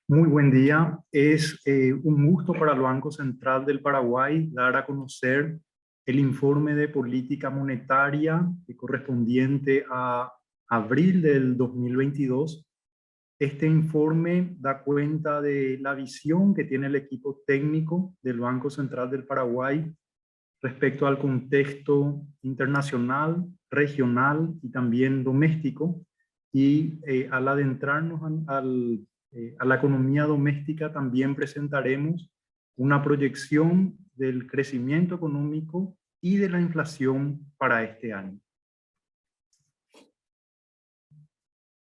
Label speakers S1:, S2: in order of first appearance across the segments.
S1: Muy buen día. Es un gusto para el Banco Central del Paraguay dar a conocer el informe de política monetaria correspondiente a abril del 2022. Este informe da cuenta de la visión que tiene el equipo técnico del Banco Central del Paraguay respecto al contexto internacional, regional y también doméstico. Y al adentrarnos a la economía doméstica, también presentaremos una proyección del crecimiento económico y de la inflación para este año.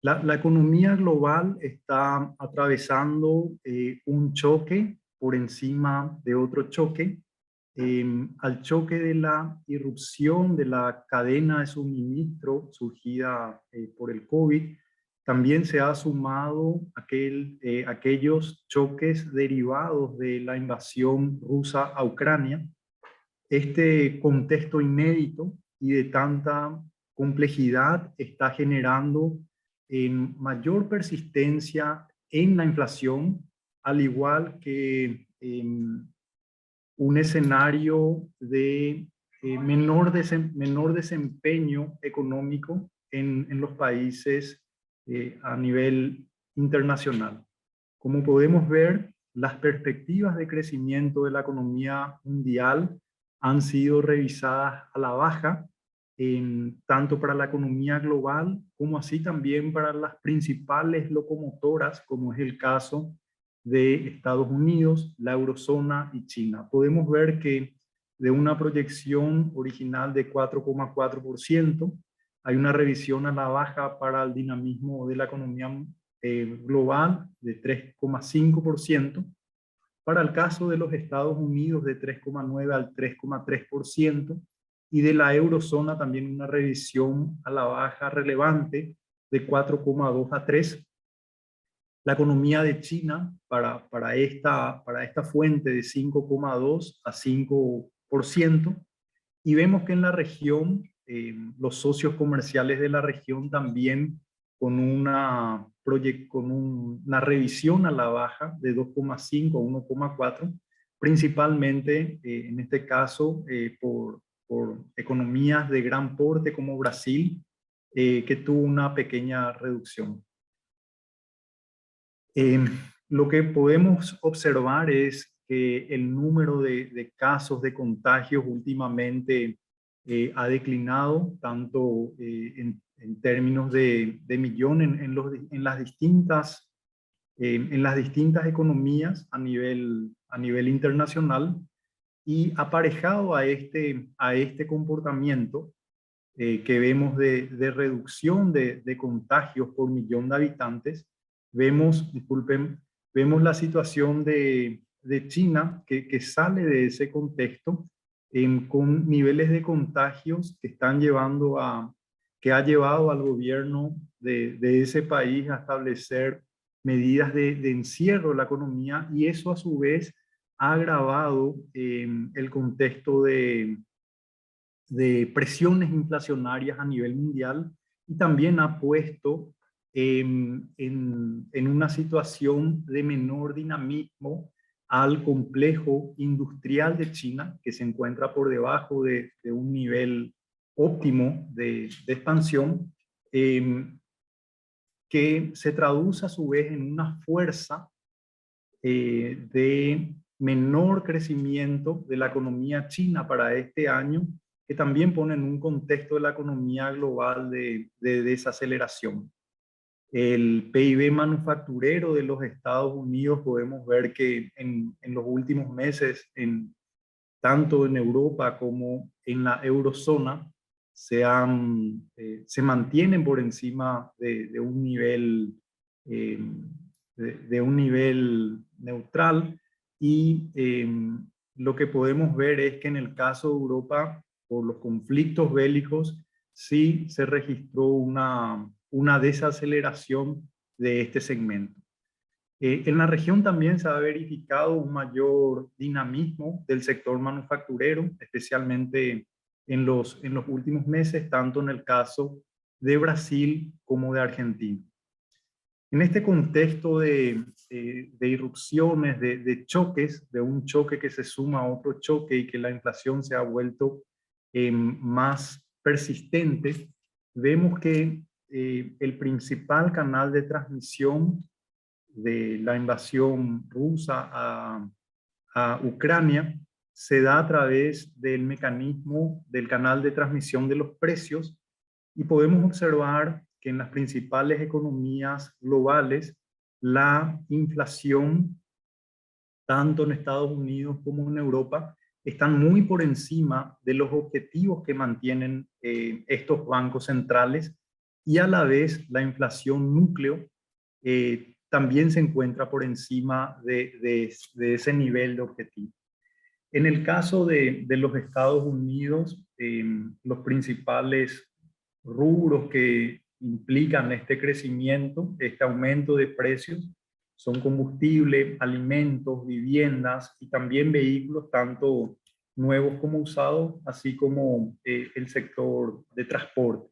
S1: La economía global está atravesando un choque por encima de otro choque. Al choque de la irrupción de la cadena de suministro surgida por el COVID, también se ha sumado aquellos choques derivados de la invasión rusa a Ucrania. Este contexto inédito y de tanta complejidad está generando mayor persistencia en la inflación, al igual que un escenario de menor desempeño económico en los países a nivel internacional. Como podemos ver, las perspectivas de crecimiento de la economía mundial han sido revisadas a la baja, tanto para la economía global como así también para las principales locomotoras, como es el caso de Estados Unidos, la eurozona y China. Podemos ver que de una proyección original de 4,4%, hay una revisión a la baja para el dinamismo de la economía global de 3,5%, para el caso de los Estados Unidos de 3,9 al 3,3%, y de la eurozona también una revisión a la baja relevante de 4,2 a 3. La economía de China para esta fuente de 5,2 a 5%, y vemos que en la región, los socios comerciales de la región también con una revisión a la baja de 2,5 a 1,4, principalmente en este caso por economías de gran porte como Brasil, que tuvo una pequeña reducción. Eh, lo que podemos observar es que el número de casos de contagios últimamente ha declinado, tanto en términos de millón en las distintas economías a nivel internacional, y aparejado a este comportamiento que vemos de reducción de contagios por millón de habitantes, vemos la situación de China que sale de ese contexto con niveles de contagios que ha llevado al gobierno de ese país a establecer medidas de encierro de la economía, y eso a su vez ha agravado el contexto de presiones inflacionarias a nivel mundial, y también ha puesto en una situación de menor dinamismo al complejo industrial de China, que se encuentra por debajo de un nivel óptimo de expansión, que se traduce a su vez en una fuerza de menor crecimiento de la economía china para este año, que también pone en un contexto de la economía global de desaceleración. El PIB manufacturero de los Estados Unidos, podemos ver que en los últimos meses, tanto en Europa como en la eurozona, se mantienen por encima de un nivel eh, de un nivel neutral, y lo que podemos ver es que en el caso de Europa, por los conflictos bélicos, sí se registró una desaceleración de este segmento. En la región también se ha verificado un mayor dinamismo del sector manufacturero, especialmente en los últimos meses, tanto en el caso de Brasil como de Argentina. En este contexto de irrupciones, de choques, de un choque que se suma a otro choque y que la inflación se ha vuelto más persistente, vemos que el principal canal de transmisión de la invasión rusa a Ucrania se da a través del mecanismo del canal de transmisión de los precios y podemos observar que en las principales economías globales la inflación, tanto en Estados Unidos como en Europa, están muy por encima de los objetivos que mantienen estos bancos centrales y a la vez la inflación núcleo también se encuentra por encima de ese nivel de objetivo. En el caso de los Estados Unidos, los principales rubros que implican este crecimiento, este aumento de precios, son combustible, alimentos, viviendas y también vehículos, tanto nuevos como usados, así como el sector de transporte.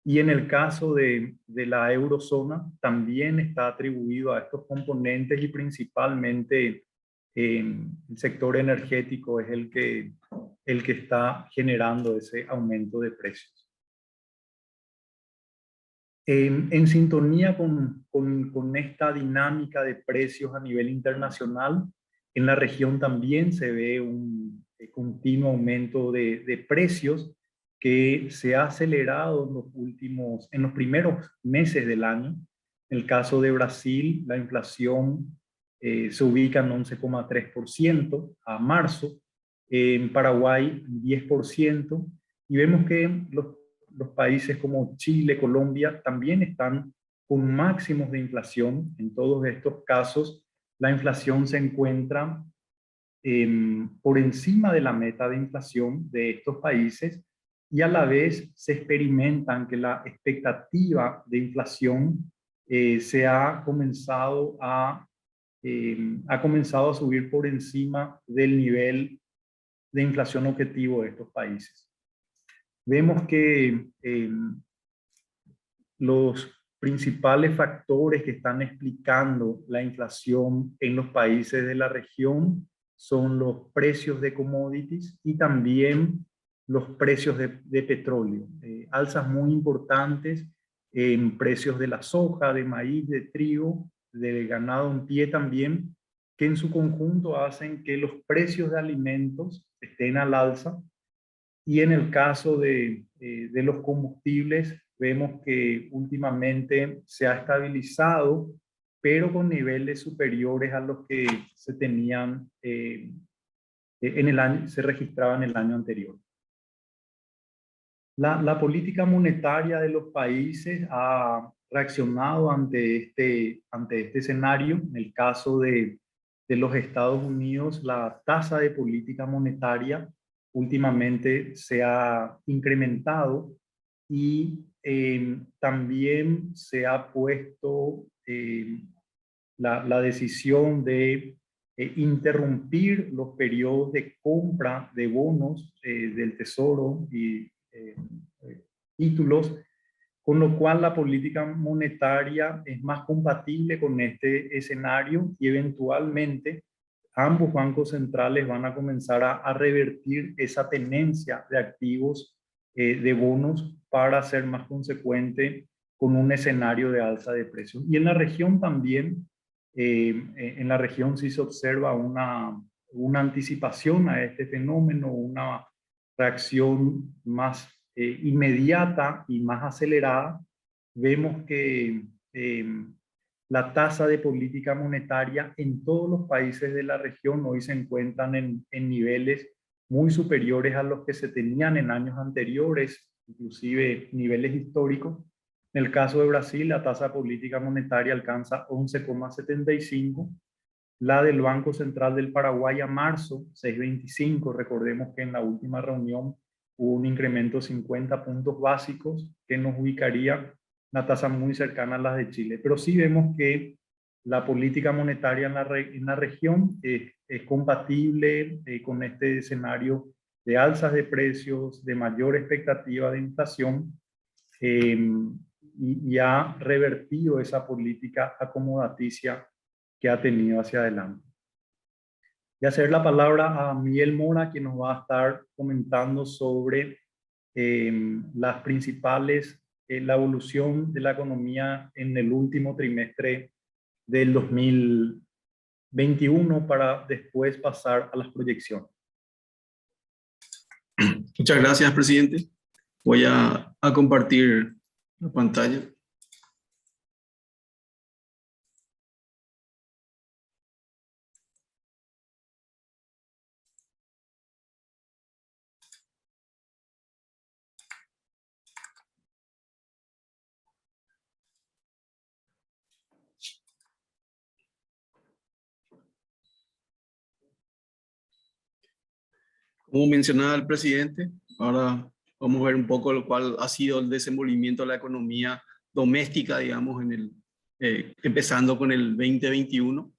S1: Y en el caso de la eurozona, también está atribuido a estos componentes y principalmente el sector energético es el que está generando ese aumento de precios. En sintonía con esta dinámica de precios a nivel internacional, en la región también se ve un continuo aumento de precios que se ha acelerado en los primeros meses del año. En el caso de Brasil, la inflación se ubica en 11,3% a marzo, en Paraguay 10%, y vemos que los países como Chile, Colombia, también están con máximos de inflación. En todos estos casos, la inflación se encuentra por encima de la meta de inflación de estos países y a la vez se experimentan que la expectativa de inflación se ha comenzado a subir por encima del nivel de inflación objetivo de estos países. Vemos que los principales factores que están explicando la inflación en los países de la región son los precios de commodities y también los precios de petróleo. Alzas muy importantes en precios de la soja, de maíz, de trigo, de ganado en pie también, que en su conjunto hacen que los precios de alimentos estén al alza. Y en el caso de los combustibles, vemos que últimamente se ha estabilizado, pero con niveles superiores a los que se tenían en el año, se registraban en el año anterior. La política monetaria de los países ha reaccionado ante este escenario. En el caso de los Estados Unidos, la tasa de política monetaria últimamente se ha incrementado y también se ha puesto la decisión de interrumpir los periodos de compra de bonos del Tesoro y títulos, con lo cual la política monetaria es más compatible con este escenario y eventualmente ambos bancos centrales van a comenzar a revertir esa tenencia de activos de bonos para ser más consecuente con un escenario de alza de precios. Y en la región también, en la región sí se observa una anticipación a este fenómeno, una reacción más inmediata y más acelerada. Vemos que la tasa de política monetaria en todos los países de la región hoy se encuentran en niveles muy superiores a los que se tenían en años anteriores, inclusive niveles históricos. En el caso de Brasil, la tasa de política monetaria alcanza 11,75, la del Banco Central del Paraguay a marzo, 6,25. Recordemos que en la última reunión hubo un incremento de 50 puntos básicos que nos ubicaría una tasa muy cercana a las de Chile. Pero sí vemos que la política monetaria en la región es compatible con este escenario de alzas de precios, de mayor expectativa de inflación, y ha revertido esa política acomodaticia que ha tenido hacia adelante. Y hacer la palabra a Miguel Mora, que nos va a estar comentando sobre las principales, la evolución de la economía en el último trimestre del 2021 para después pasar a las proyecciones.
S2: Muchas gracias, presidente. Voy a compartir la pantalla. Como mencionaba el presidente, ahora vamos a ver un poco lo cual ha sido el desenvolvimiento de la economía doméstica, digamos, empezando con el 2021.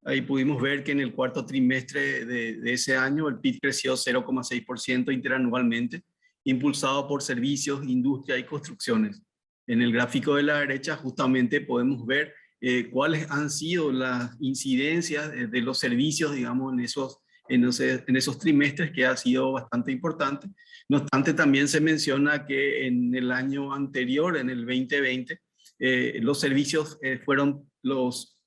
S2: Ahí pudimos ver que en el cuarto trimestre de ese año el PIB creció 0,6% interanualmente, impulsado por servicios, industria y construcciones. En el gráfico de la derecha justamente podemos ver cuáles han sido las incidencias de los servicios, digamos, en esos trimestres, que ha sido bastante importante. No obstante, también se menciona que en el año anterior, en el 2020, los servicios fueron los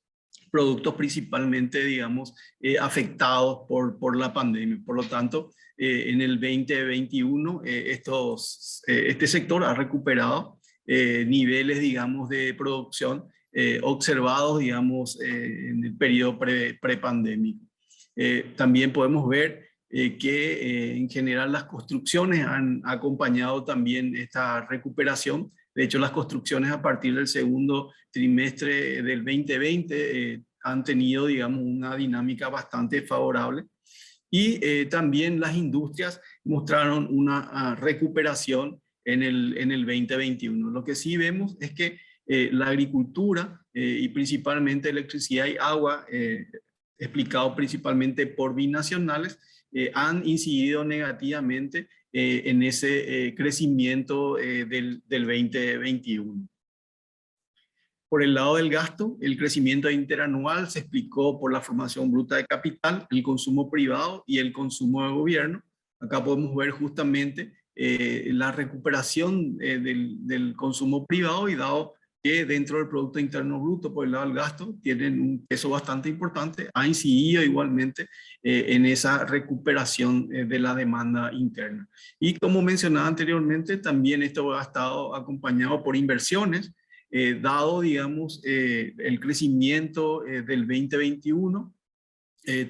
S2: productos principalmente, digamos, afectados por la pandemia. Por lo tanto, en el 2021, este sector ha recuperado niveles, digamos, de producción observados, digamos, en el periodo prepandémico. También podemos ver que en general las construcciones han acompañado también esta recuperación. De hecho, las construcciones a partir del segundo trimestre del 2020 han tenido, digamos, una dinámica bastante favorable. Y también las industrias mostraron una recuperación en el 2021. Lo que sí vemos es que la agricultura y principalmente electricidad y agua, explicado principalmente por binacionales, han incidido negativamente en ese crecimiento del 2021. Por el lado del gasto, el crecimiento interanual se explicó por la formación bruta de capital, el consumo privado y el consumo de gobierno. Acá podemos ver justamente la recuperación del consumo privado, y dado que dentro del Producto Interno Bruto, por el lado del gasto, tienen un peso bastante importante, ha incidido igualmente en esa recuperación de la demanda interna. Y como mencionaba anteriormente, también esto ha estado acompañado por inversiones, dado, digamos, el crecimiento del 2021,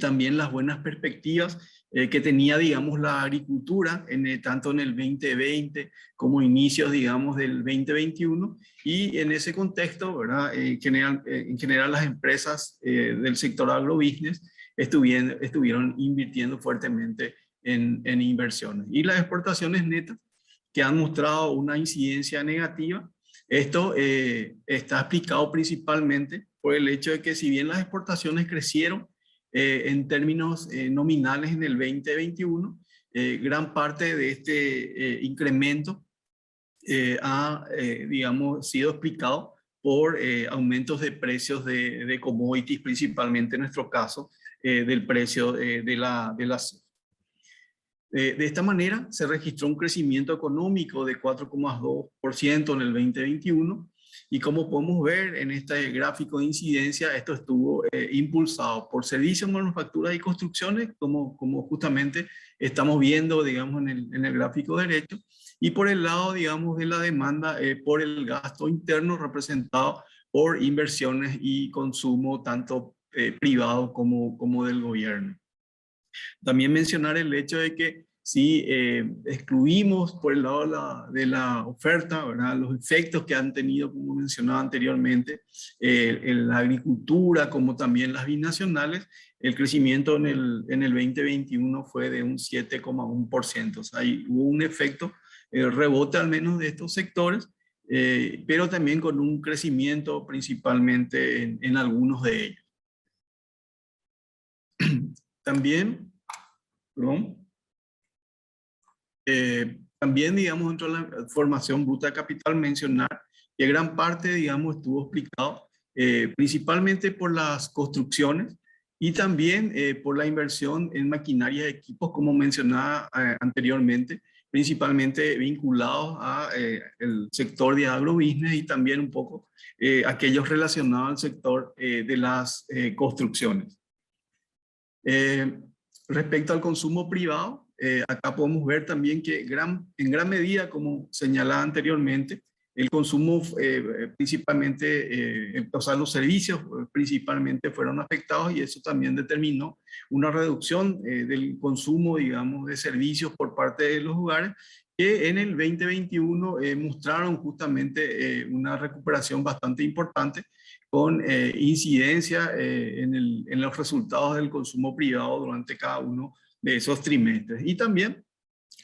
S2: también las buenas perspectivas que tenía, digamos, la agricultura, tanto en el 2020 como inicios, digamos, del 2021, y en ese contexto, ¿verdad? En general las empresas del sector agrobusiness estuvieron invirtiendo fuertemente en inversiones. Y las exportaciones netas, que han mostrado una incidencia negativa. Esto está explicado principalmente por el hecho de que, si bien las exportaciones crecieron en términos nominales en el 2021, gran parte de este incremento ha, digamos, sido explicado por aumentos de precios de commodities, principalmente en nuestro caso, del precio de la de esta manera, se registró un crecimiento económico de 4,2% en el 2021, y como podemos ver en este gráfico de incidencia, esto estuvo impulsado por servicios, manufacturas y construcciones, como justamente estamos viendo, digamos, en el gráfico derecho, y por el lado, digamos, de la demanda, por el gasto interno representado por inversiones y consumo, tanto privado como del gobierno. También mencionar el hecho de que si excluimos por el lado de la oferta, ¿verdad?, los efectos que han tenido, como mencionaba anteriormente, en la agricultura, como también las binacionales, el crecimiento en el 2021 fue de un 7,1%. O sea, hubo un efecto rebote al menos de estos sectores, pero también con un crecimiento principalmente en algunos de ellos. También, perdón, también, digamos, dentro de la formación bruta de capital, mencionar que gran parte, digamos, estuvo explicado principalmente por las construcciones y también por la inversión en maquinaria y equipos, como mencionaba anteriormente, principalmente vinculados a el sector de agrobusiness y también un poco aquellos relacionados al sector de las construcciones. Respecto al consumo privado, acá podemos ver también que en gran medida, como señalaba anteriormente, el consumo principalmente, o sea, los servicios principalmente fueron afectados y eso también determinó una reducción del consumo, digamos, de servicios por parte de los hogares que en el 2021 mostraron justamente una recuperación bastante importante con incidencia en los resultados del consumo privado durante cada uno de esos trimestres. Y también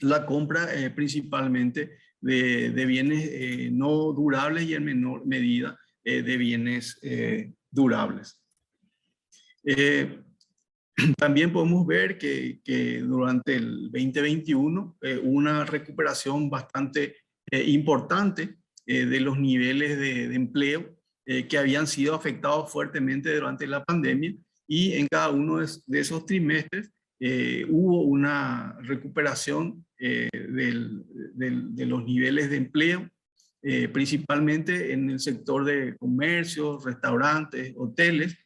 S2: la compra principalmente de bienes no durables y en menor medida de bienes durables. También podemos ver que durante el 2021 hubo una recuperación bastante importante de los niveles de empleo que habían sido afectados fuertemente durante la pandemia y en cada uno de esos trimestres hubo una recuperación de los niveles de empleo, principalmente en el sector de comercio, restaurantes, hoteles,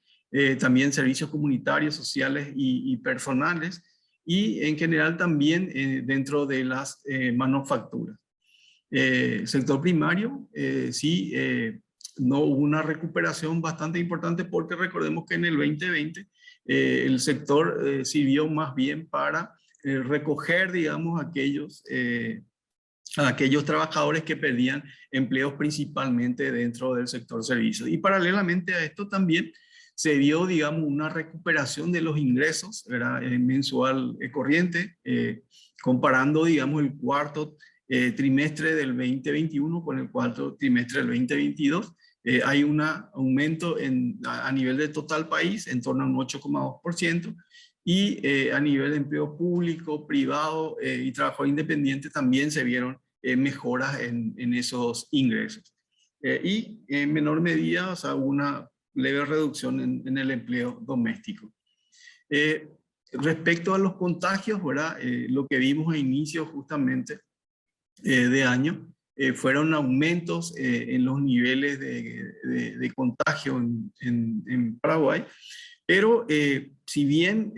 S2: también servicios comunitarios, sociales y personales, y en general también dentro de las manufacturas. Sector primario, sí, no hubo una recuperación bastante importante porque recordemos que en el 2020 el sector sirvió más bien para recoger, digamos, a aquellos trabajadores que perdían empleos principalmente dentro del sector servicios. Y paralelamente a esto también se vio, digamos, una recuperación de los ingresos, ¿verdad? Mensual corriente, comparando, digamos, el cuarto trimestre del 2021 con el cuarto trimestre del 2022. Hay un aumento a nivel de total país en torno a un 8,2%, y a nivel de empleo público, privado y trabajo independiente también se vieron mejoras en esos ingresos. Y en menor medida, o sea, una leve reducción en el empleo doméstico. Respecto a los contagios, ¿verdad? Lo que vimos a inicio justamente de año fueron aumentos en los niveles de contagio en Paraguay, pero si bien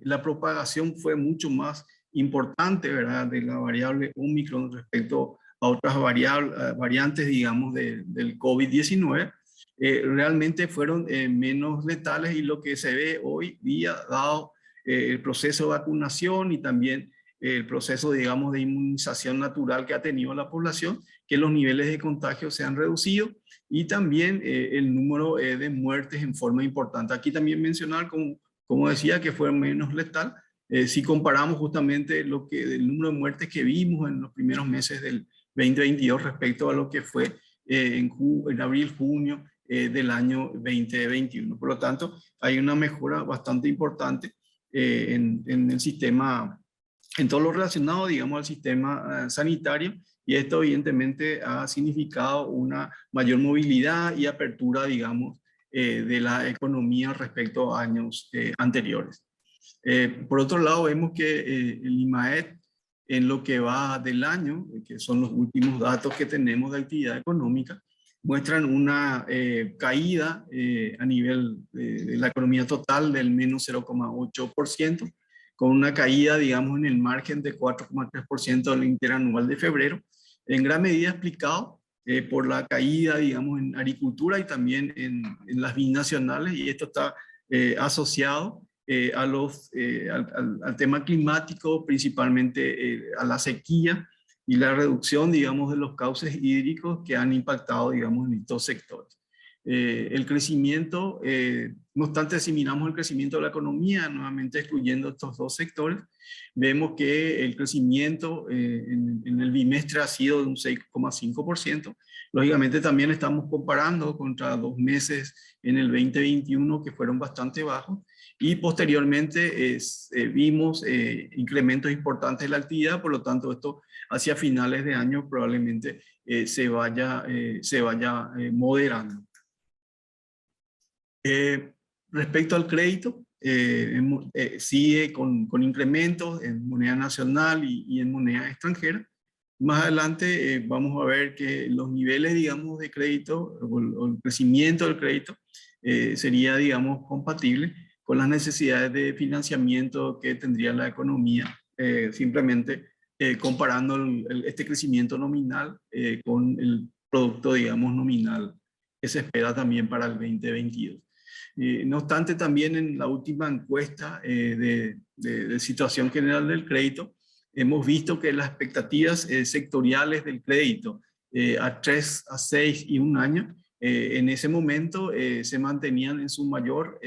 S2: la propagación fue mucho más importante, ¿verdad?, de la variable Omicron respecto a otras variantes, digamos, del COVID-19, realmente fueron menos letales, y lo que se ve hoy día, dado el proceso de vacunación y también el proceso, digamos, de inmunización natural que ha tenido la población, que los niveles de contagio se han reducido y también el número de muertes en forma importante. Aquí también mencionar, como decía, que fue menos letal. Si comparamos justamente el número de muertes que vimos en los primeros meses del 2022 respecto a lo que fue en abril, junio del año 2021. Por lo tanto, hay una mejora bastante importante en el sistema, en todo lo relacionado, digamos, al sistema sanitario, y esto evidentemente ha significado una mayor movilidad y apertura, digamos, de la economía respecto a años anteriores. Por otro lado, vemos que el IMAET, en lo que va del año, que son los últimos datos que tenemos de actividad económica, muestran una caída a nivel de la economía total del menos 0,8%, con una caída, digamos, en el margen de 4,3% del interanual de febrero, en gran medida explicado por la caída, digamos, en agricultura y también en las binacionales, y esto está asociado al tema climático, principalmente a la sequía y la reducción, digamos, de los cauces hídricos que han impactado, digamos, en estos sectores. El crecimiento, no obstante, si miramos el crecimiento de la economía, nuevamente excluyendo estos dos sectores, vemos que el crecimiento en el bimestre ha sido de un 6,5%. Lógicamente también estamos comparando contra 2 meses en el 2021 que fueron bastante bajos, y posteriormente vimos incrementos importantes de la actividad. Por lo tanto, esto hacia finales de año probablemente se vaya moderando. Respecto al crédito, sigue con incrementos en moneda nacional y en moneda extranjera. Más adelante vamos a ver que los niveles, digamos, de crédito o el crecimiento del crédito sería, digamos, compatible con las necesidades de financiamiento que tendría la economía, simplemente comparando este crecimiento nominal con el producto, digamos, nominal que se espera también para el 2022. No obstante, también en la última encuesta de situación general del crédito, hemos visto que las expectativas sectoriales del crédito a 3, a 6 y 1 año, en ese momento se mantenían en su mayor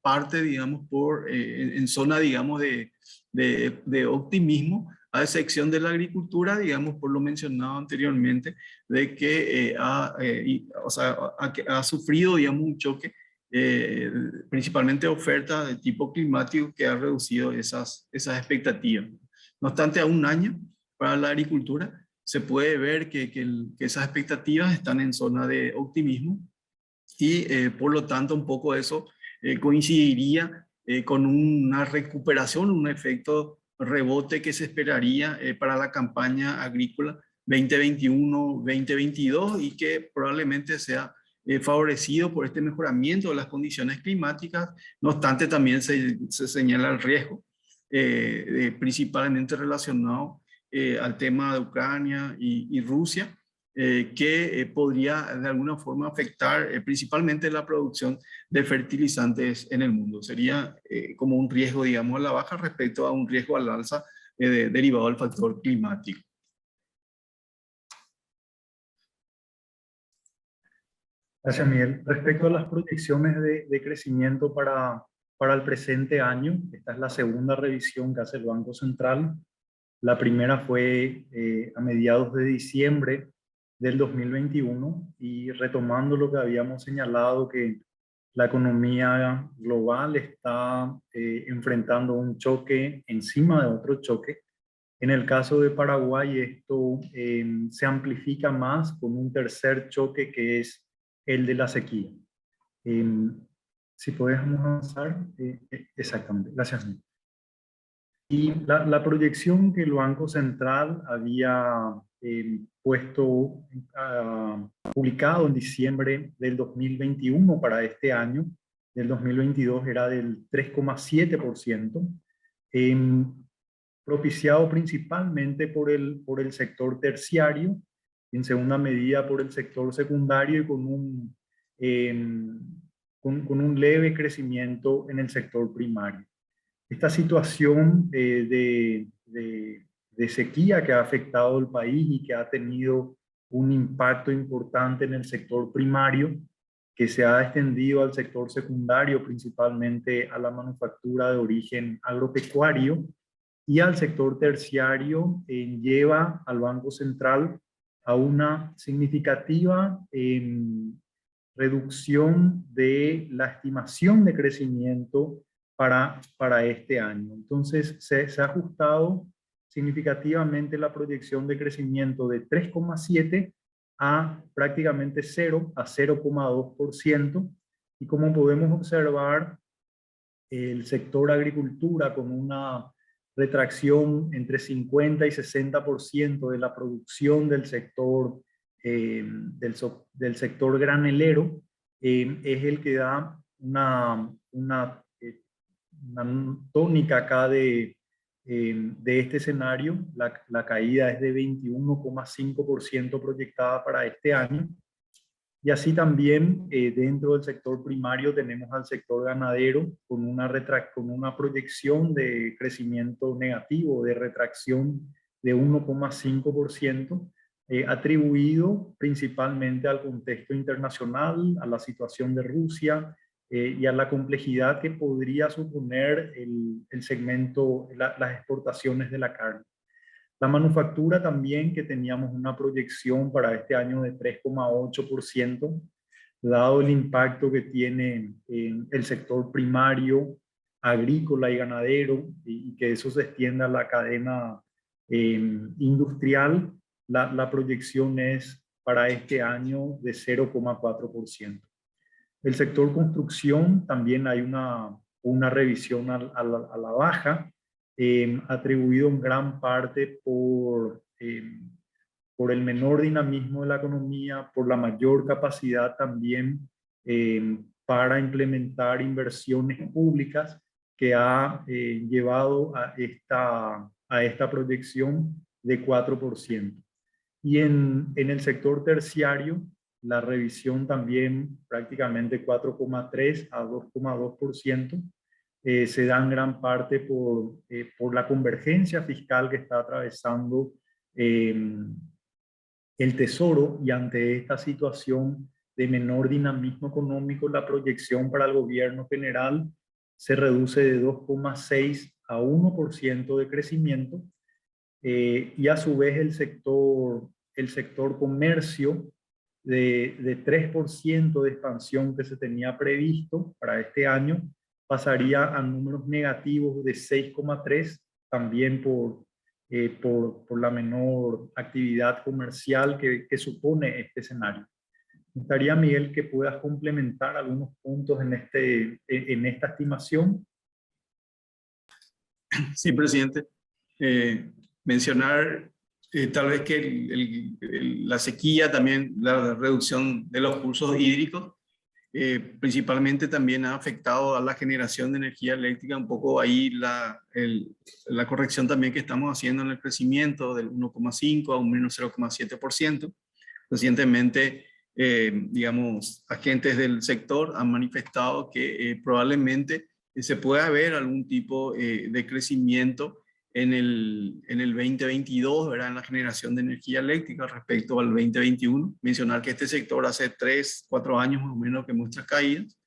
S2: parte, digamos, en zona, digamos, de optimismo, a excepción de la agricultura, digamos, por lo mencionado anteriormente, de que ha sufrido, digamos, un choque, principalmente oferta de tipo climático, que ha reducido esas expectativas. No obstante, a 1 año para la agricultura se puede ver que esas expectativas están en zona de optimismo, y por lo tanto un poco eso coincidiría con una recuperación, un efecto rebote que se esperaría para la campaña agrícola 2021-2022, y que probablemente sea favorecido por este mejoramiento de las condiciones climáticas. No obstante, también se señala el riesgo, principalmente relacionado al tema de Ucrania y Rusia, que podría de alguna forma afectar principalmente la producción de fertilizantes en el mundo. Sería como un riesgo, digamos, a la baja respecto a un riesgo al alza derivado del factor climático.
S1: Gracias, Miguel. Respecto a las proyecciones de crecimiento para el presente año, esta es la segunda revisión que hace el Banco Central. La primera fue a mediados de diciembre del 2021, y retomando lo que habíamos señalado, que la economía global está enfrentando un choque encima de otro choque. En el caso de Paraguay, esto se amplifica más con un tercer choque, que es el de la sequía. Si podemos avanzar, exactamente, gracias. Y la proyección que el Banco Central había publicado en diciembre del 2021 para este año, del 2022, era del 3,7%, propiciado principalmente por el sector terciario, en segunda medida por el sector secundario, y con un leve crecimiento en el sector primario. Esta situación de sequía que ha afectado al país y que ha tenido un impacto importante en el sector primario, que se ha extendido al sector secundario, principalmente a la manufactura de origen agropecuario, y al sector terciario, lleva al Banco Central a una significativa reducción de la estimación de crecimiento para este año. Entonces, se ha ajustado significativamente la proyección de crecimiento de 3,7 a prácticamente 0, a 0,2%, y como podemos observar, el sector agricultura, con una retracción entre 50 y 60% de la producción del sector, del sector granelero, es el que da una tónica acá de este escenario. La caída es de 21,5% proyectada para este año. Y así también dentro del sector primario tenemos al sector ganadero con una proyección de crecimiento negativo, de retracción de 1,5%, atribuido principalmente al contexto internacional, a la situación de Rusia y a la complejidad que podría suponer el segmento, las exportaciones de la carne. La manufactura también, que teníamos una proyección para este año de 3,8%, dado el impacto que tiene en el sector primario, agrícola y ganadero, y que eso se extienda a la cadena industrial, la proyección es para este año de 0,4%. El sector construcción también hay una revisión a la baja, atribuido en gran parte por el menor dinamismo de la economía, por la mayor capacidad también para implementar inversiones públicas que ha llevado a esta proyección de 4%. Y en el sector terciario, la revisión también prácticamente 4,3 a 2,2%, se da en gran parte por la convergencia fiscal que está atravesando el Tesoro, y ante esta situación de menor dinamismo económico, la proyección para el gobierno general se reduce de 2,6 a 1% de crecimiento, y a su vez el sector comercio de 3% de expansión que se tenía previsto para este año pasaría a números negativos de 6,3, también por la menor actividad comercial que supone este escenario. Me gustaría, Miguel, que puedas complementar algunos puntos en esta estimación.
S2: Sí, presidente. Mencionar tal vez que la sequía, también la reducción de los cursos hídricos, principalmente también ha afectado a la generación de energía eléctrica, un poco ahí la corrección también que estamos haciendo en el crecimiento del 1,5 a un menos 0,7%. Recientemente, digamos, agentes del sector han manifestado que probablemente se pueda ver algún tipo de crecimiento en el 2022, ¿verdad? En la generación de energía eléctrica respecto al 2021. Mencionar que este sector hace 3, 4 años más o menos que muestra caídas,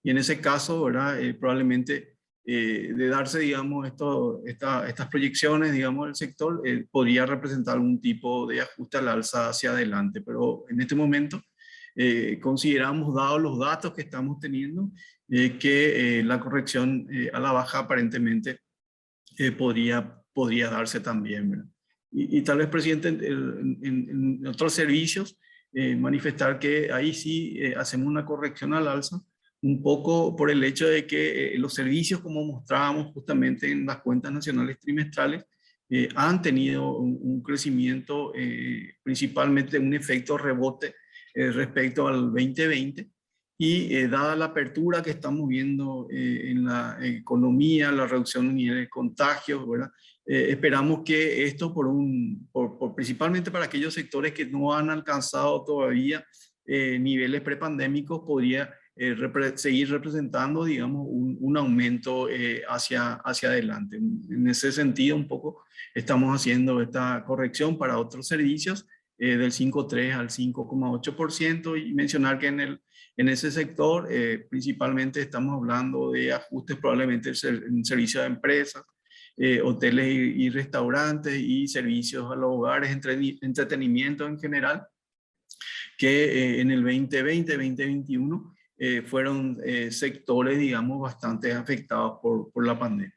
S2: y en ese caso, ¿verdad? Probablemente de darse, digamos, estas proyecciones, digamos, del sector, podría representar algún tipo de ajuste al alza hacia adelante, pero en este momento consideramos, dados los datos que estamos teniendo, que la corrección a la baja aparentemente podría darse también, ¿verdad? Y tal vez, presidente, en otros servicios, manifestar que ahí sí hacemos una corrección al alza, un poco por el hecho de que los servicios, como mostrábamos justamente en las cuentas nacionales trimestrales, han tenido un crecimiento, principalmente un efecto rebote respecto al 2020, y dada la apertura que estamos viendo en la economía, la reducción de niveles de contagios, ¿verdad? Esperamos que esto, principalmente para aquellos sectores que no han alcanzado todavía niveles prepandémicos, podría seguir representando, digamos, un aumento hacia adelante. En ese sentido, un poco estamos haciendo esta corrección para otros servicios del 5,3 al 5,8%, y mencionar que en ese sector principalmente estamos hablando de ajustes probablemente en servicios de empresas, hoteles y restaurantes, y servicios a los hogares, entretenimiento en general, que en el 2020, 2021 fueron sectores, digamos, bastante afectados por la pandemia.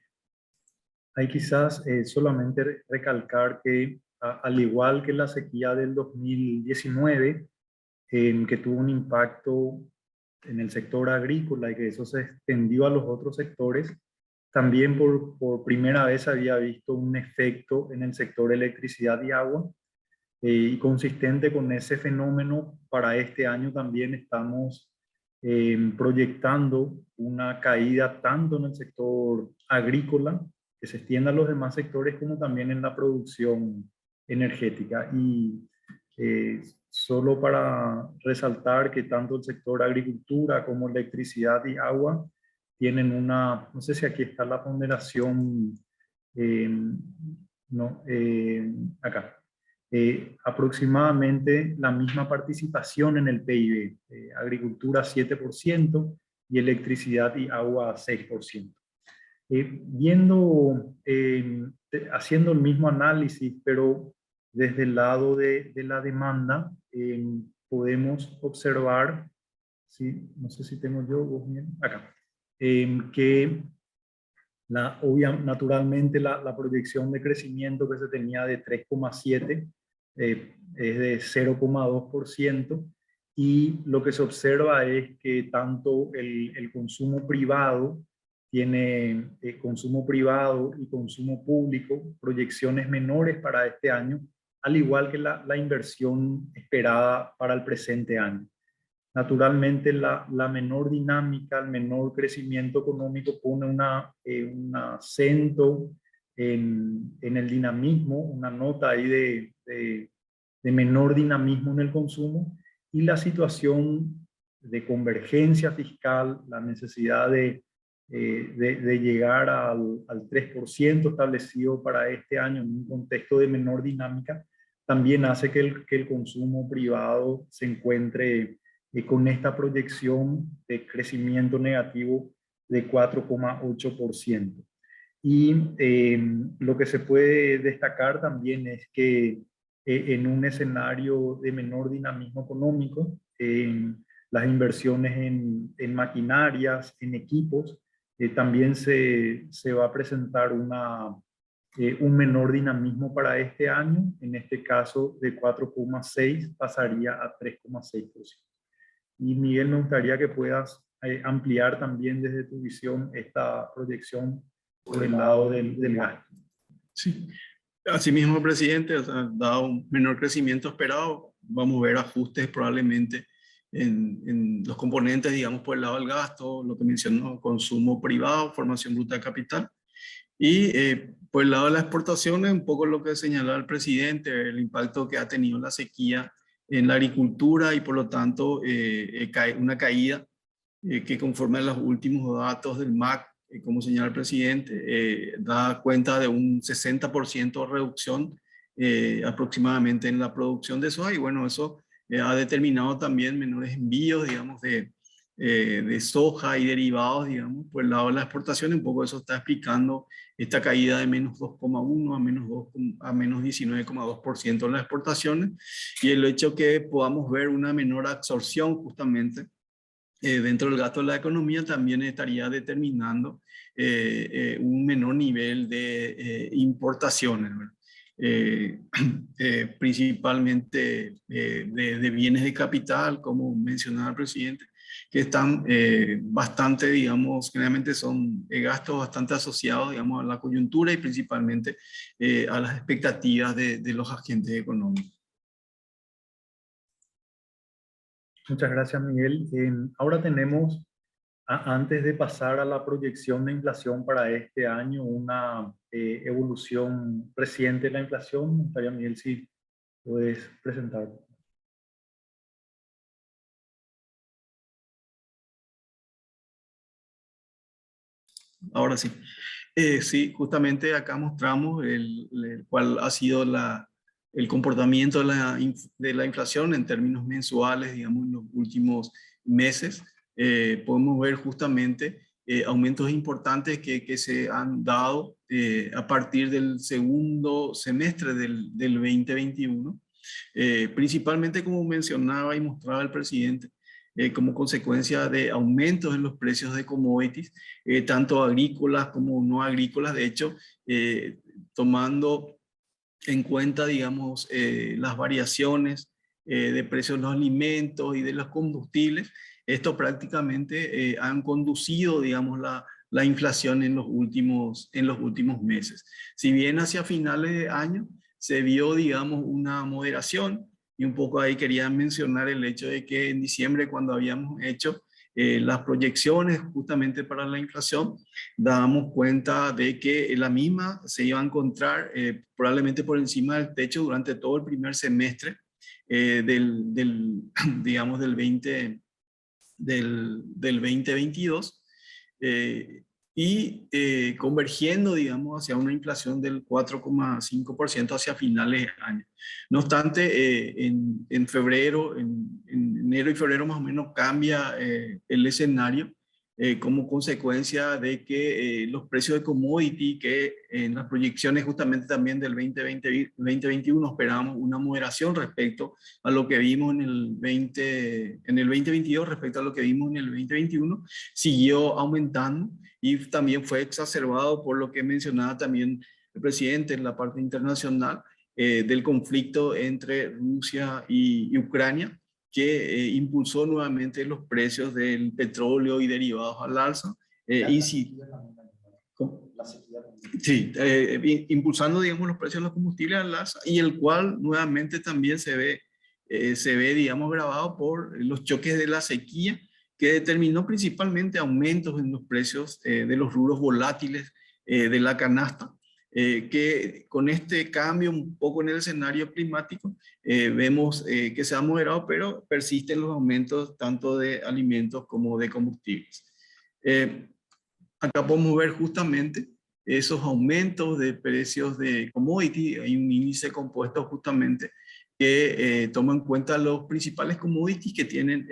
S1: Hay quizás solamente recalcar que al igual que la sequía del 2019, que tuvo un impacto en el sector agrícola y que eso se extendió a los otros sectores, también por primera vez había visto un efecto en el sector electricidad y agua, y consistente con ese fenómeno, para este año también estamos proyectando una caída tanto en el sector agrícola, que se extienda a los demás sectores, como también en la producción energética. Y solo para resaltar que tanto el sector agricultura como electricidad y agua tienen no sé si aquí está la ponderación, no, acá. aproximadamente la misma participación en el PIB, agricultura 7% y electricidad y agua 6%. Haciendo el mismo análisis, pero desde el lado de la demanda, podemos observar, ¿sí? No sé si tengo yo, vos bien, acá, que naturalmente la proyección de crecimiento que se tenía de 3,7 es de 0,2%, y lo que se observa es que tanto el consumo privado tiene consumo privado y consumo público proyecciones menores para este año, al igual que la inversión esperada para el presente año. Naturalmente, la menor dinámica, el menor crecimiento económico pone un acento en el dinamismo, una nota ahí de menor dinamismo en el consumo, y la situación de convergencia fiscal, la necesidad de llegar al 3% establecido para este año en un contexto de menor dinámica, también hace que el consumo privado se encuentre con esta proyección de crecimiento negativo de 4,8%. Y lo que se puede destacar también es que en un escenario de menor dinamismo económico, las inversiones en maquinarias, en equipos, también se va a presentar un menor dinamismo para este año. En este caso, de 4,6 pasaría a 3,6%. Y Miguel, me gustaría que puedas ampliar también desde tu visión esta proyección por el lado del gasto.
S2: Sí, asimismo, presidente, o sea, dado un menor crecimiento esperado, vamos a ver ajustes probablemente en los componentes, digamos, por el lado del gasto, lo que mencionó, consumo privado, formación bruta de capital. Y por el lado de las exportaciones, un poco lo que señalaba el presidente, el impacto que ha tenido la sequía en la agricultura y por lo tanto una caída que conforme a los últimos datos del MAC, como señala el presidente, da cuenta de un 60% de reducción aproximadamente en la producción de soja, y bueno, eso ha determinado también menores envíos, digamos, de soja y derivados, digamos, por el lado de la exportación. Un poco eso está explicando esta caída de menos 2,1 a menos 19,2% en las exportaciones, y el hecho que podamos ver una menor absorción justamente dentro del gasto de la economía también estaría determinando un menor nivel de importaciones, principalmente de bienes de capital, como mencionaba el presidente, que están bastante, digamos, generalmente son gastos bastante asociados, digamos, a la coyuntura y principalmente a las expectativas de los agentes económicos.
S1: Muchas gracias, Miguel. Ahora tenemos, antes de pasar a la proyección de inflación para este año, una evolución reciente de la inflación. Me gustaría, Miguel, si puedes presentar.
S2: Ahora sí. Sí, justamente acá mostramos cuál ha sido el comportamiento de la inflación en términos mensuales, digamos, en los últimos meses. Podemos ver justamente aumentos importantes que se han dado a partir del segundo semestre del 2021, principalmente como mencionaba y mostraba el presidente, como consecuencia de aumentos en los precios de commodities, tanto agrícolas como no agrícolas. De hecho, tomando en cuenta, digamos, las variaciones de precios de los alimentos y de los combustibles, esto prácticamente han conducido, digamos, la inflación en los últimos meses. Si bien hacia finales de año se vio, digamos, una moderación, y un poco ahí quería mencionar el hecho de que en diciembre, cuando habíamos hecho las proyecciones justamente para la inflación, dábamos cuenta de que la misma se iba a encontrar probablemente por encima del techo durante todo el primer semestre digamos, del 2022. y convergiendo, digamos, hacia una inflación del 4,5% hacia finales de año. No obstante, en febrero, en enero y febrero más o menos cambia el escenario como consecuencia de que los precios de commodity, que en las proyecciones justamente también del 2021 esperábamos una moderación respecto a lo que vimos en en el 2022 respecto a lo que vimos en el 2021, siguió aumentando y también fue exacerbado por lo que mencionaba también el presidente en la parte internacional del conflicto entre Rusia y Ucrania, que impulsó nuevamente los precios del petróleo y derivados al alza. Y sí, sí, impulsando, digamos, los precios de los combustibles al alza, y el cual nuevamente también se ve, digamos, grabado por los choques de la sequía, que determinó principalmente aumentos en los precios de los rubros volátiles de la canasta, que con este cambio un poco en el escenario climático, vemos que se ha moderado, pero persisten los aumentos tanto de alimentos como de combustibles. Acá podemos ver justamente esos aumentos de precios de commodity. Hay un índice compuesto justamente que toma en cuenta los principales commodities que tienen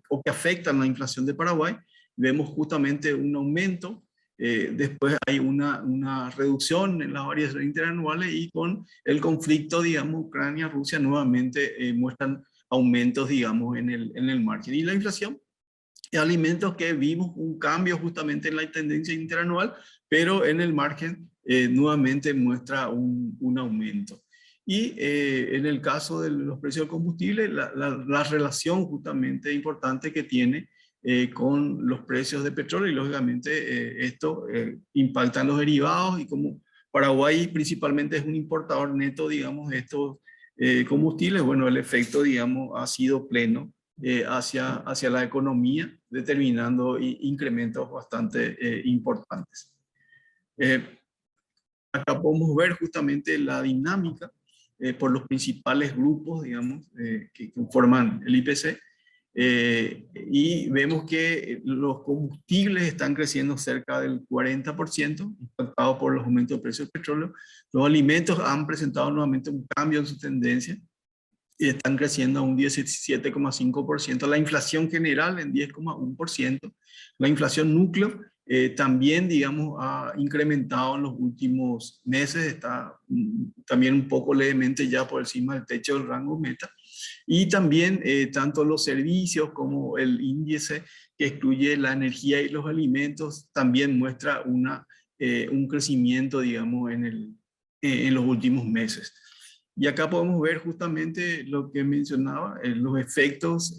S2: o que afectan la inflación de Paraguay. Vemos justamente un aumento, después hay una reducción en las variaciones interanuales, y con el conflicto, digamos, Ucrania-Rusia nuevamente muestran aumentos, digamos, en el margen. Y la inflación de alimentos, que vimos un cambio justamente en la tendencia interanual, pero en el margen nuevamente muestra un aumento. Y en el caso de los precios del combustible, la relación justamente importante que tiene con los precios de petróleo, y lógicamente esto impacta en los derivados, y como Paraguay principalmente es un importador neto, digamos, de estos combustibles, bueno, el efecto, digamos, ha sido pleno hacia la economía, determinando incrementos bastante importantes. Acá podemos ver justamente la dinámica por los principales grupos, digamos, que conforman el IPC, y vemos que los combustibles están creciendo cerca del 40%, impactados por los aumentos de precios del petróleo. Los alimentos han presentado nuevamente un cambio en su tendencia y están creciendo a un 17,5%, la inflación general en 10,1%, la inflación núcleo también, digamos, ha incrementado en los últimos meses, está también un poco levemente ya por encima del techo del rango meta, y también tanto los servicios como el índice que excluye la energía y los alimentos también muestra un crecimiento, digamos, en los últimos meses. Y acá podemos ver justamente lo que mencionaba, los efectos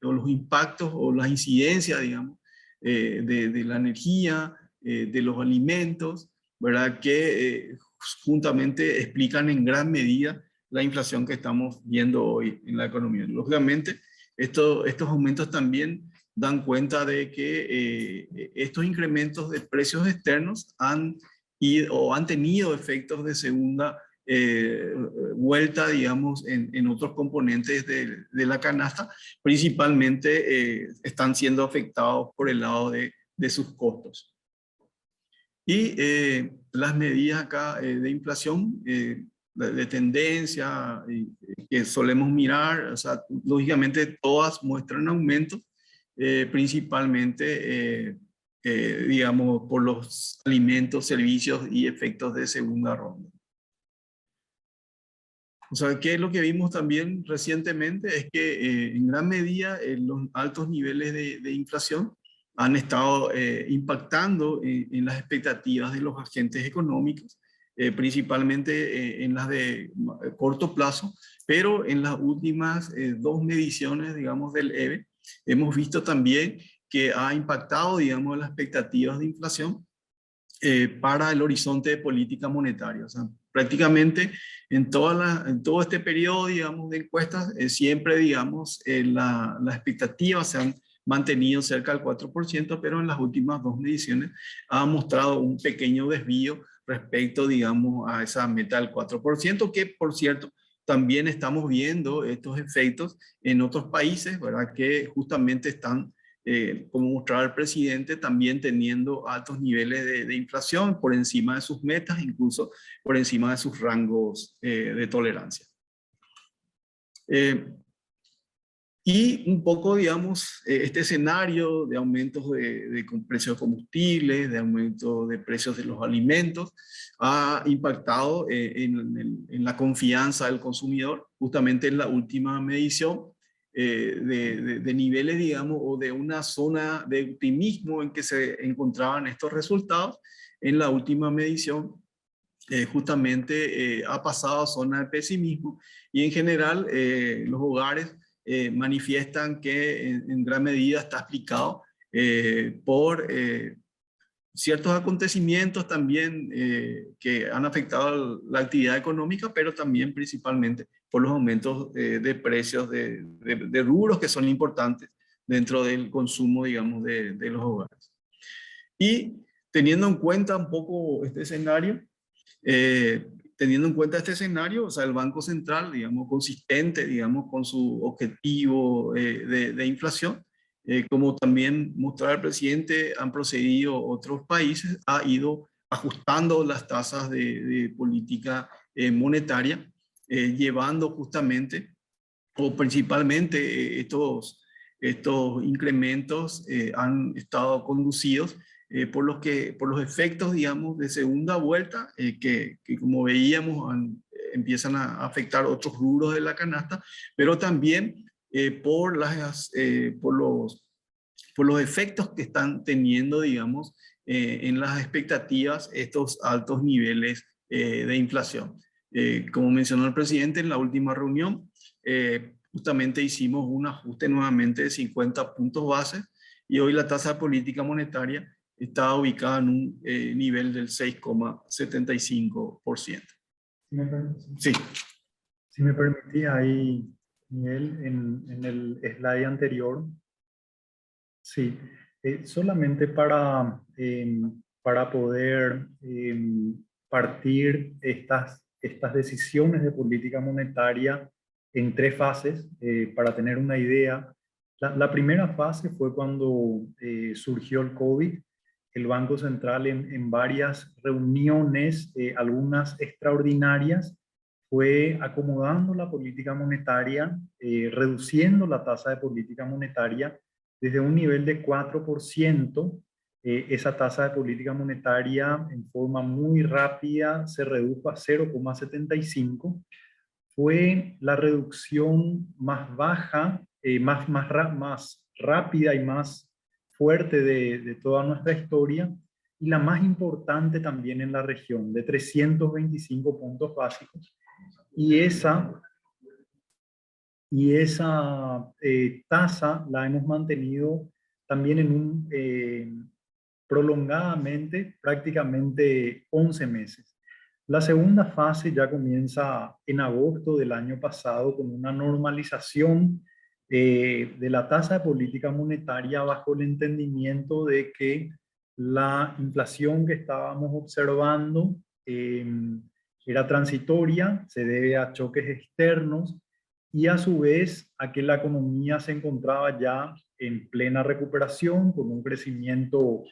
S2: o los impactos o las incidencias, digamos, de la energía, de los alimentos, ¿verdad? Que juntamente explican en gran medida la inflación que estamos viendo hoy en la economía. Lógicamente, estos aumentos también dan cuenta de que estos incrementos de precios externos han tenido efectos de segunda vuelta, digamos, en otros componentes de la canasta, principalmente están siendo afectados por el lado de sus costos. Y las medidas acá de inflación, de tendencia que solemos mirar, o sea, lógicamente todas muestran aumento, principalmente, digamos, por los alimentos, servicios y efectos de segunda ronda. O sea, ¿qué es lo que vimos también recientemente? Es que en gran medida los altos niveles de inflación han estado impactando en las expectativas de los agentes económicos, principalmente en las de corto plazo, pero en las últimas dos mediciones, digamos, del EVE, hemos visto también que ha impactado, digamos, las expectativas de inflación para el horizonte de política monetaria. O sea, prácticamente en todo este periodo, digamos, de encuestas, siempre, digamos, las expectativas se han mantenido cerca del 4%, pero en las últimas dos mediciones ha mostrado un pequeño desvío respecto, digamos, a esa meta del 4%, que, por cierto, también estamos viendo estos efectos en otros países, ¿verdad? Que justamente están como mostraba el presidente, también teniendo altos niveles de inflación por encima de sus metas, incluso por encima de sus rangos de tolerancia. Y un poco, digamos, este escenario de aumentos de precios de combustibles, de aumento de precios de los alimentos, ha impactado en la confianza del consumidor. Justamente en la última medición de niveles, digamos, o de una zona de optimismo en que se encontraban estos resultados, en la última medición justamente ha pasado a zona de pesimismo, y en general los hogares manifiestan que en gran medida está explicado por ciertos acontecimientos también que han afectado la actividad económica, pero también principalmente por los aumentos de precios de rubros que son importantes dentro del consumo, digamos, de los hogares. Y teniendo en cuenta un poco este escenario, o sea, el Banco Central, digamos, consistente, digamos, con su objetivo de inflación, como también mostraba el presidente, han procedido otros países, ha ido ajustando las tasas de política monetaria, llevando justamente, o principalmente, estos incrementos han estado conducidos por los efectos, digamos, de segunda vuelta, que como veíamos empiezan a afectar otros rubros de la canasta, pero también por los efectos que están teniendo, digamos, en las expectativas estos altos niveles de inflación. Como mencionó el presidente en la última reunión, justamente hicimos un ajuste nuevamente de 50 puntos base, y hoy la tasa de política monetaria está ubicada en un nivel del 6,75%.
S1: Sí. Si me permitía ahí, Miguel, en el slide anterior, sí, solamente para poder partir estas decisiones de política monetaria en tres fases, para tener una idea. La primera fase fue cuando surgió el COVID. El Banco Central en varias reuniones, algunas extraordinarias, fue acomodando la política monetaria, reduciendo la tasa de política monetaria desde un nivel de 4%. Esa tasa de política monetaria en forma muy rápida se redujo a 0,75. Fue la reducción más baja, más rápida y más fuerte de toda nuestra historia, y la más importante también en la región, de 325 puntos básicos. Y esa tasa la hemos mantenido también prolongadamente, prácticamente 11 meses. La segunda fase ya comienza en agosto del año pasado, con una normalización de la tasa de política monetaria, bajo el entendimiento de que la inflación que estábamos observando era transitoria, se debe a choques externos, y a su vez a que la economía se encontraba ya en plena recuperación, con un crecimiento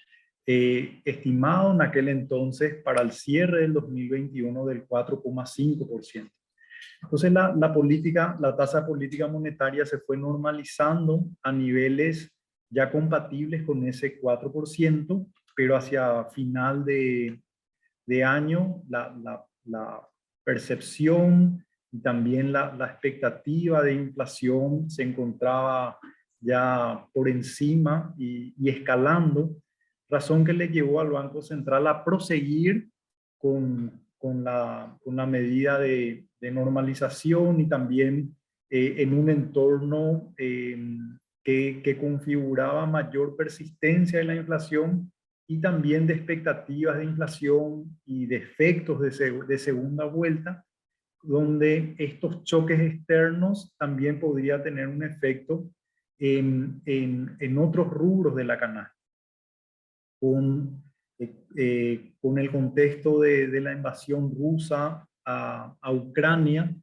S1: estimado en aquel entonces para el cierre del 2021 del 4,5%. Entonces la tasa política monetaria se fue normalizando a niveles ya compatibles con ese 4%, pero hacia final de año la percepción y también la expectativa de inflación se encontraba ya por encima y escalando, razón que le llevó al Banco Central a proseguir con la medida de normalización, y también en un entorno que configuraba mayor persistencia de la inflación, y también de expectativas de inflación y de efectos de segunda vuelta, donde estos choques externos también podría tener un efecto en otros rubros de la canasta. Con el contexto de la invasión rusa a Ucrania,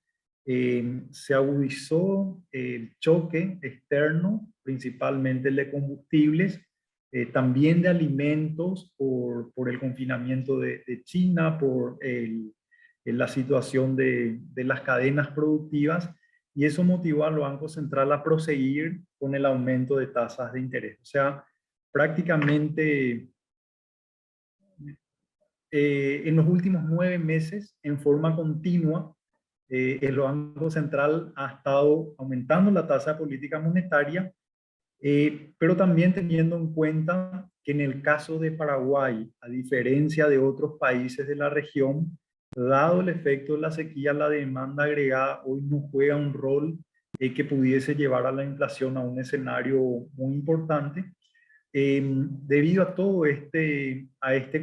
S1: Se agudizó el choque externo, principalmente el de combustibles, también de alimentos por el confinamiento de China, por la situación de las cadenas productivas, y eso motivó al Banco Central a proseguir con el aumento de tasas de interés. O sea, prácticamente en los últimos 9 meses, en forma continua, el Banco Central ha estado aumentando la tasa de política monetaria, pero también teniendo en cuenta que en el caso de Paraguay, a diferencia de otros países de la región, dado el efecto de la sequía, la demanda agregada hoy no juega un rol que pudiese llevar a la inflación a un escenario muy importante. Debido a todo este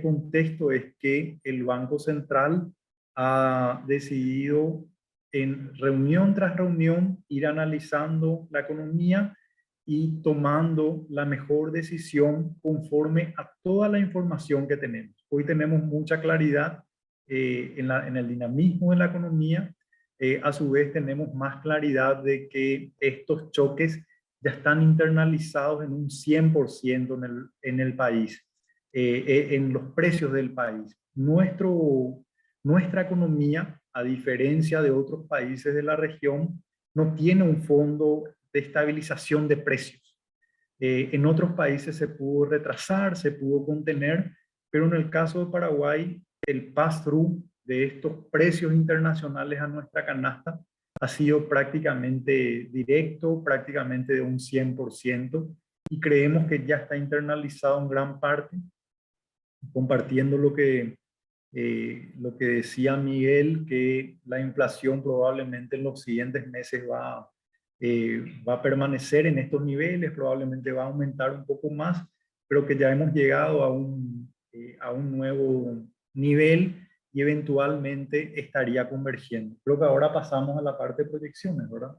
S1: contexto es que el Banco Central ha decidido en reunión tras reunión ir analizando la economía y tomando la mejor decisión conforme a toda la información que tenemos. Hoy tenemos mucha claridad en el dinamismo de la economía. A su vez tenemos más claridad de que estos choques ya están internalizados en un 100% en el país, en los precios del país. Nuestra economía, a diferencia de otros países de la región, no tiene un fondo de estabilización de precios. En otros países se pudo retrasar, se pudo contener, pero en el caso de Paraguay, el pass-through de estos precios internacionales a nuestra canasta ha sido prácticamente directo, prácticamente de un 100%, y creemos que ya está internalizado en gran parte, compartiendo lo que decía Miguel, que la inflación probablemente en los siguientes meses va a permanecer en estos niveles, probablemente va a aumentar un poco más, pero que ya hemos llegado a un nuevo nivel y eventualmente estaría convergiendo. Creo que ahora pasamos a la parte de proyecciones, ¿verdad?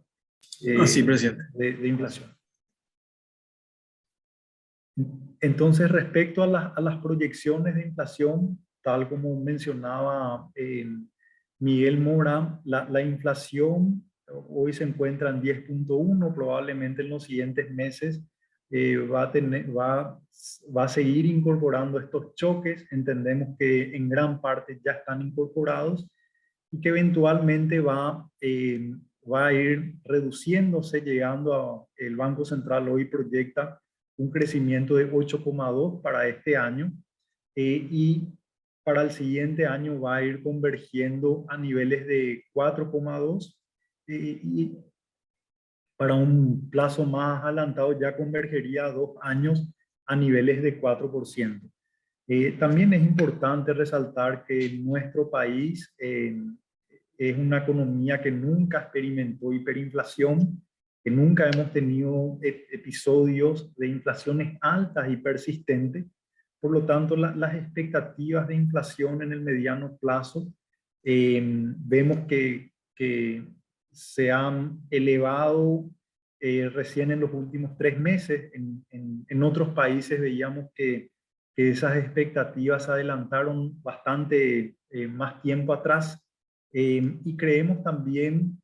S2: Así, presidente.
S1: De inflación. Entonces, respecto a las proyecciones de inflación, tal como mencionaba Miguel Mora, la inflación hoy se encuentra en 10.1, probablemente en los siguientes meses va a seguir incorporando estos choques. Entendemos que en gran parte ya están incorporados y que eventualmente va a ir reduciéndose, llegando a, el Banco Central hoy proyecta un crecimiento de 8,2 para este año, y para el siguiente año va a ir convergiendo a niveles de 4,2, y para un plazo más adelantado ya convergería a 2 años a niveles de 4%. También es importante resaltar que nuestro país es una economía que nunca experimentó hiperinflación, que nunca hemos tenido episodios de inflaciones altas y persistentes. Por lo tanto, las expectativas de inflación en el mediano plazo vemos que se han elevado recién en los últimos 3 meses. En otros países veíamos que esas expectativas se adelantaron bastante más tiempo atrás. Y creemos también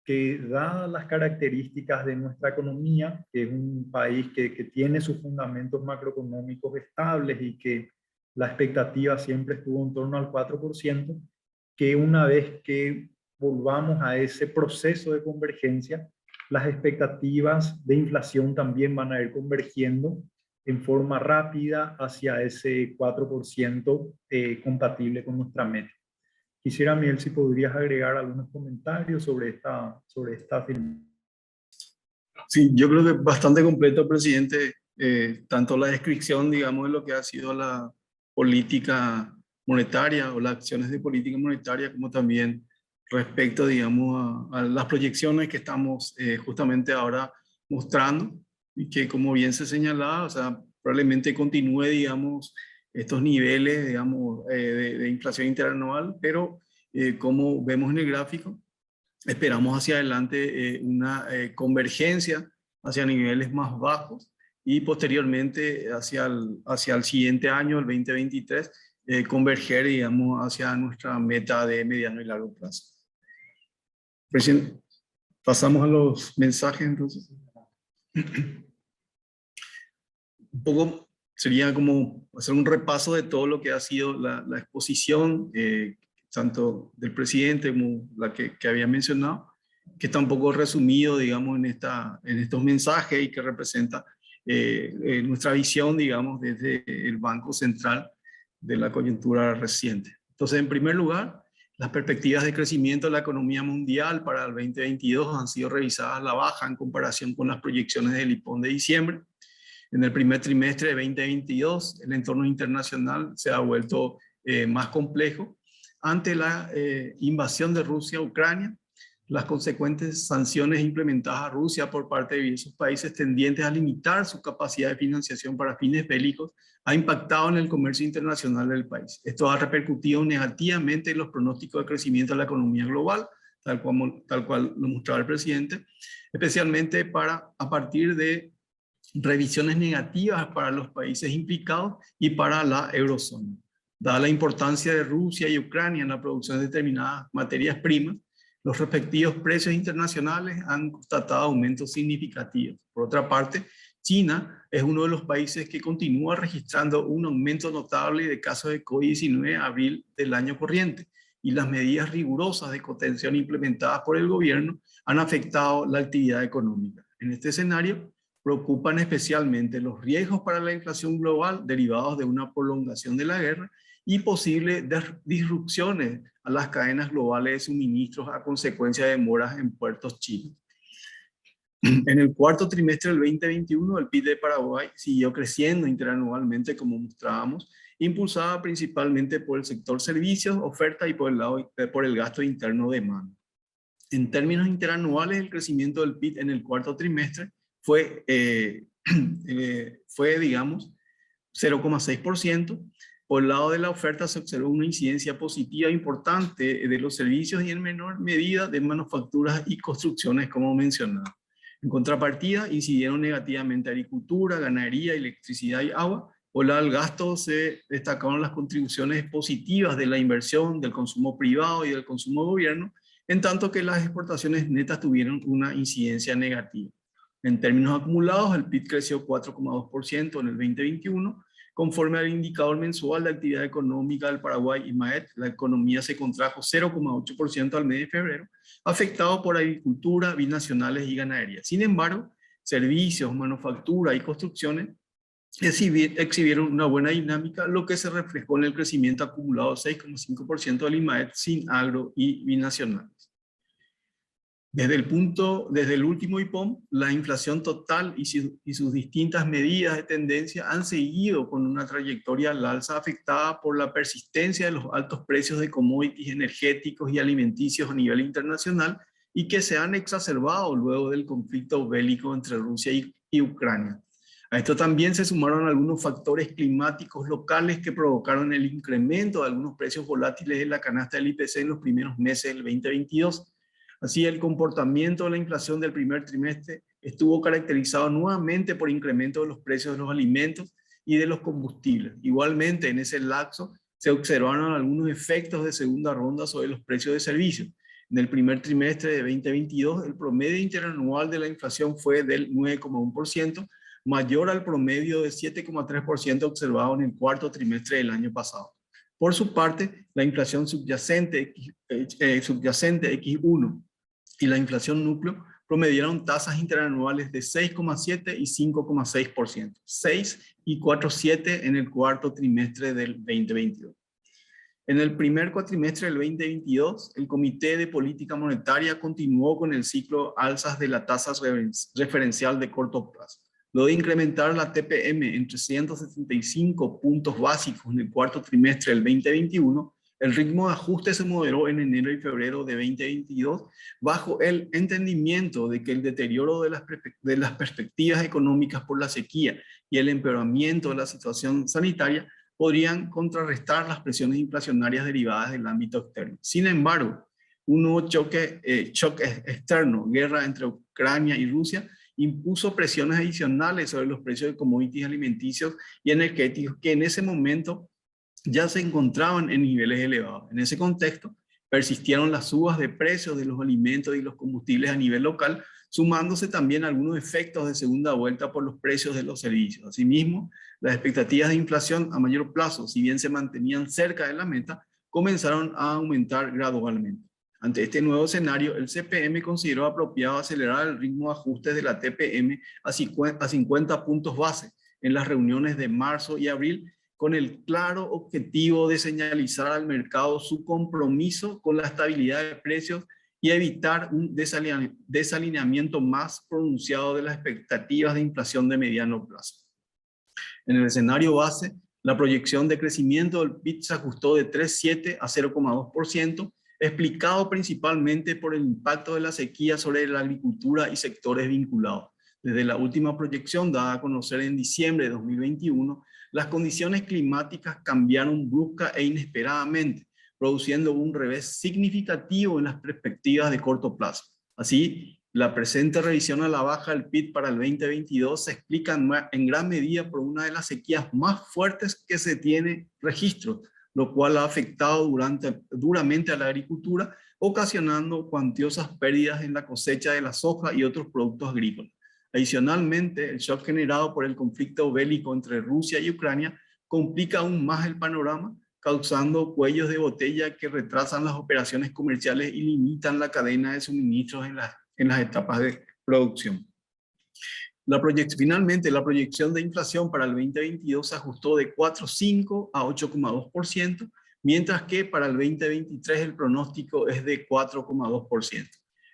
S1: que, dadas las características de nuestra economía, que es un país que tiene sus fundamentos macroeconómicos estables y que la expectativa siempre estuvo en torno al 4%, que una vez que volvamos a ese proceso de convergencia, las expectativas de inflación también van a ir convergiendo en forma rápida hacia ese 4% compatible con nuestra meta. Quisiera, Miguel, si podrías agregar algunos comentarios sobre esta afirmación.
S2: Sí, yo creo que bastante completo, presidente, tanto la descripción, digamos, de lo que ha sido la política monetaria o las acciones de política monetaria, como también respecto, digamos, a las proyecciones que estamos justamente ahora mostrando, y que, como bien se señalaba, o sea, probablemente continúe, digamos, estos niveles, digamos, de inflación interanual, pero como vemos en el gráfico, esperamos hacia adelante una convergencia hacia niveles más bajos, y posteriormente hacia el siguiente año, el 2023, converger, digamos, hacia nuestra meta de mediano y largo plazo. Presidente, pasamos a los mensajes entonces. Un poco sería como hacer un repaso de todo lo que ha sido la exposición, tanto del presidente como la que había mencionado, que está un poco resumido, digamos, en estos mensajes y que representa nuestra visión, digamos, desde el Banco Central de la coyuntura reciente. Entonces, en primer lugar, las perspectivas de crecimiento de la economía mundial para el 2022 han sido revisadas a la baja en comparación con las proyecciones del IPON de diciembre. En el primer trimestre de 2022, el entorno internacional se ha vuelto más complejo ante la invasión de Rusia a Ucrania, las consecuentes sanciones implementadas a Rusia por parte de diversos países tendientes a limitar su capacidad de financiación para fines bélicos, ha impactado en el comercio internacional del país. Esto ha repercutido negativamente en los pronósticos de crecimiento de la economía global, tal cual lo mostraba el presidente, especialmente a partir de revisiones negativas para los países implicados y para la eurozona. Dada la importancia de Rusia y Ucrania en la producción de determinadas materias primas, los respectivos precios internacionales han constatado aumentos significativos. Por otra parte, China es uno de los países que continúa registrando un aumento notable de casos de COVID-19 en abril del año corriente, y las medidas rigurosas de contención implementadas por el gobierno han afectado la actividad económica. En este escenario, preocupan especialmente los riesgos para la inflación global derivados de una prolongación de la guerra y posibles disrupciones a las cadenas globales de suministros a consecuencia de demoras en puertos chinos. En el cuarto trimestre del 2021, el PIB de Paraguay siguió creciendo interanualmente, como mostrábamos, impulsada principalmente por el sector servicios, oferta y por el gasto interno de mano. En términos interanuales, el crecimiento del PIB en el cuarto trimestre fue digamos, 0,6%. Por el lado de la oferta se observó una incidencia positiva importante de los servicios y en menor medida de manufacturas y construcciones, como mencionaba. En contrapartida, incidieron negativamente agricultura, ganadería, electricidad y agua. Por el lado del gasto se destacaron las contribuciones positivas de la inversión, del consumo privado y del consumo gobierno, en tanto que las exportaciones netas tuvieron una incidencia negativa. En términos acumulados, el PIB creció 4,2% en el 2021. Conforme al indicador mensual de actividad económica del Paraguay, IMAET, la economía se contrajo 0,8% al mes de febrero, afectado por agricultura, binacionales y ganadería. Sin embargo, servicios, manufactura y construcciones exhibieron una buena dinámica, lo que se reflejó en el crecimiento acumulado 6,5% del IMAET sin agro y binacionales. Desde el último IPOM, la inflación total y sus distintas medidas de tendencia han seguido con una trayectoria al alza afectada por la persistencia de los altos precios de commodities energéticos y alimenticios a nivel internacional y que se han exacerbado luego del conflicto bélico entre Rusia y Ucrania. A esto también se sumaron algunos factores climáticos locales que provocaron el incremento de algunos precios volátiles de la canasta del IPC en los primeros meses del 2022. Así, el comportamiento de la inflación del primer trimestre estuvo caracterizado nuevamente por incremento de los precios de los alimentos y de los combustibles. Igualmente, en ese lapso se observaron algunos efectos de segunda ronda sobre los precios de servicios. En el primer trimestre de 2022, el promedio interanual de la inflación fue del 9,1%, mayor al promedio de 7,3% observado en el cuarto trimestre del año pasado. Por su parte, la inflación subyacente X1 y la inflación núcleo promediaron tasas interanuales de 6,7 y 5,6%, 6 y 4,7 en el cuarto trimestre del 2022. En el primer cuatrimestre del 2022, el Comité de Política Monetaria continuó con el ciclo alzas de la tasa referencial de corto plazo. Luego de incrementar la TPM en 375 puntos básicos en el cuarto trimestre del 2021, el ritmo de ajuste se moderó en enero y febrero de 2022 bajo el entendimiento de que el deterioro de las perspectivas económicas por la sequía y el empeoramiento de la situación sanitaria podrían contrarrestar las presiones inflacionarias derivadas del ámbito externo. Sin embargo, un nuevo choque externo, guerra entre Ucrania y Rusia, impuso presiones adicionales sobre los precios de commodities alimenticios y energéticos que en ese momento ya se encontraban en niveles elevados. En ese contexto, Persistieron las subas de precios de los alimentos y los combustibles a nivel local, sumándose también algunos efectos de segunda vuelta por los precios de los servicios. Asimismo, las expectativas de inflación a mayor plazo, si bien se mantenían cerca de la meta, comenzaron a aumentar gradualmente. Ante este nuevo escenario, el CPM consideró apropiado acelerar el ritmo de ajustes de la TPM a 50 puntos base en las reuniones de marzo y abril, con el claro objetivo de señalizar al mercado su compromiso con la estabilidad de precios y evitar un desalineamiento más pronunciado de las expectativas de inflación de mediano plazo. En el escenario base, la proyección de crecimiento del PIB se ajustó de 3,7 a 0,2%, explicado principalmente por el impacto de la sequía sobre la agricultura y sectores vinculados. Desde la última proyección dada a conocer en diciembre de 2021, las condiciones climáticas cambiaron brusca e inesperadamente, produciendo un revés significativo en las perspectivas de corto plazo. Así, la presente revisión a la baja del PIB para el 2022 se explica en gran medida por una de las sequías más fuertes que se tiene registro, lo cual ha afectado duramente a la agricultura, ocasionando cuantiosas pérdidas en la cosecha de la soja y otros productos agrícolas. Adicionalmente, el shock generado por el conflicto bélico entre Rusia y Ucrania complica aún más el panorama, causando cuellos de botella que retrasan las operaciones comerciales y limitan la cadena de suministros en las etapas de producción. Finalmente, la proyección de inflación para el 2022 se ajustó de 4,5 a 8,2%, mientras que para el 2023 el pronóstico es de 4,2%.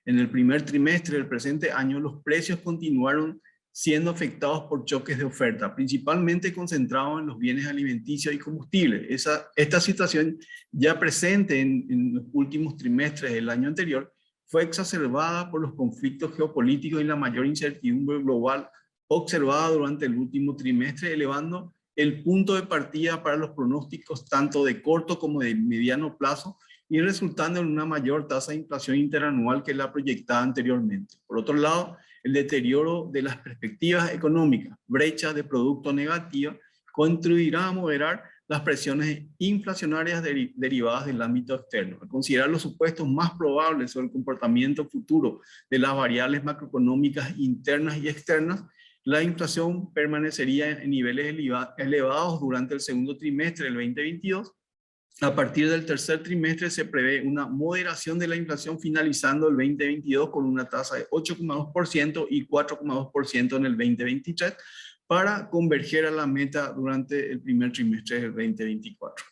S2: En el primer trimestre del presente año, los precios continuaron siendo afectados por choques de oferta, principalmente concentrados en los bienes alimenticios y combustibles. Esta situación, ya presente en los últimos trimestres del año anterior, fue exacerbada por los conflictos geopolíticos y la mayor incertidumbre global observada durante el último trimestre, elevando el punto de partida para los pronósticos tanto de corto como de mediano plazo y resultando en una mayor tasa de inflación interanual que la proyectada anteriormente. Por otro lado, el deterioro de las perspectivas económicas, brecha de producto negativa, contribuirá a moderar las presiones inflacionarias derivadas del ámbito externo. Al considerar los supuestos más probables sobre el comportamiento futuro de las variables macroeconómicas internas y externas, la inflación permanecería en niveles elevados durante el segundo trimestre del 2022. A partir del tercer trimestre se prevé una moderación de la inflación, finalizando el 2022 con una tasa de 8,2% y 4,2% en el 2023, para converger a la meta durante el primer trimestre del 2024.